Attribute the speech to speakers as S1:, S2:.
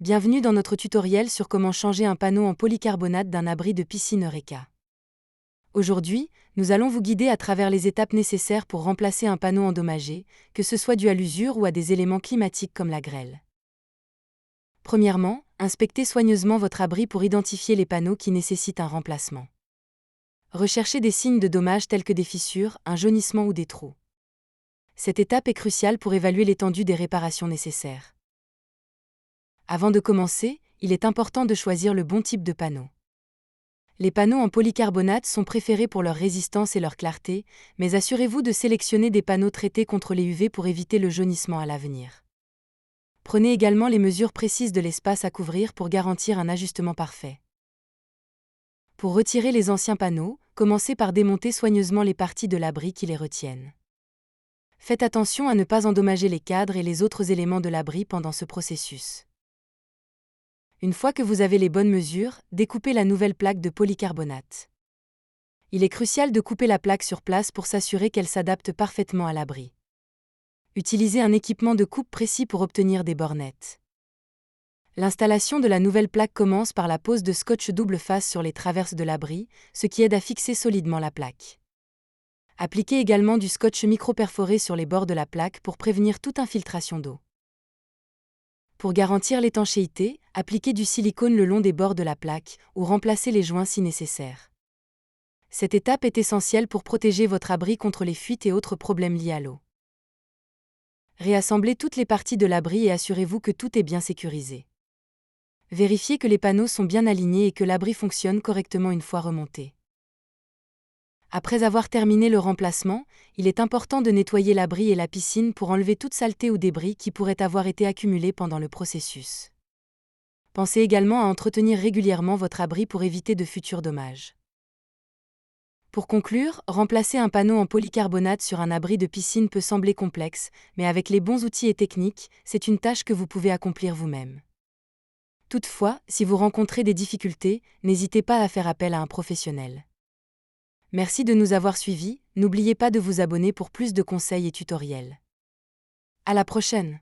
S1: Bienvenue dans notre tutoriel sur comment changer un panneau en polycarbonate d'un abri de piscine Eureka. Aujourd'hui, nous allons vous guider à travers les étapes nécessaires pour remplacer un panneau endommagé, que ce soit dû à l'usure ou à des éléments climatiques comme la grêle. Premièrement, inspectez soigneusement votre abri pour identifier les panneaux qui nécessitent un remplacement. Recherchez des signes de dommages tels que des fissures, un jaunissement ou des trous. Cette étape est cruciale pour évaluer l'étendue des réparations nécessaires. Avant de commencer, il est important de choisir le bon type de panneau. Les panneaux en polycarbonate sont préférés pour leur résistance et leur clarté, mais assurez-vous de sélectionner des panneaux traités contre les UV pour éviter le jaunissement à l'avenir. Prenez également les mesures précises de l'espace à couvrir pour garantir un ajustement parfait. Pour retirer les anciens panneaux, commencez par démonter soigneusement les parties de l'abri qui les retiennent. Faites attention à ne pas endommager les cadres et les autres éléments de l'abri pendant ce processus. Une fois que vous avez les bonnes mesures, découpez la nouvelle plaque de polycarbonate. Il est crucial de couper la plaque sur place pour s'assurer qu'elle s'adapte parfaitement à l'abri. Utilisez un équipement de coupe précis pour obtenir des bords nets. L'installation de la nouvelle plaque commence par la pose de scotch double face sur les traverses de l'abri, ce qui aide à fixer solidement la plaque. Appliquez également du scotch micro-perforé sur les bords de la plaque pour prévenir toute infiltration d'eau. Pour garantir l'étanchéité, appliquez du silicone le long des bords de la plaque ou remplacez les joints si nécessaire. Cette étape est essentielle pour protéger votre abri contre les fuites et autres problèmes liés à l'eau. Réassemblez toutes les parties de l'abri et assurez-vous que tout est bien sécurisé. Vérifiez que les panneaux sont bien alignés et que l'abri fonctionne correctement une fois remonté. Après avoir terminé le remplacement, il est important de nettoyer l'abri et la piscine pour enlever toute saleté ou débris qui pourraient avoir été accumulés pendant le processus. Pensez également à entretenir régulièrement votre abri pour éviter de futurs dommages. Pour conclure, remplacer un panneau en polycarbonate sur un abri de piscine peut sembler complexe, mais avec les bons outils et techniques, c'est une tâche que vous pouvez accomplir vous-même. Toutefois, si vous rencontrez des difficultés, n'hésitez pas à faire appel à un professionnel. Merci de nous avoir suivis, n'oubliez pas de vous abonner pour plus de conseils et tutoriels. À la prochaine!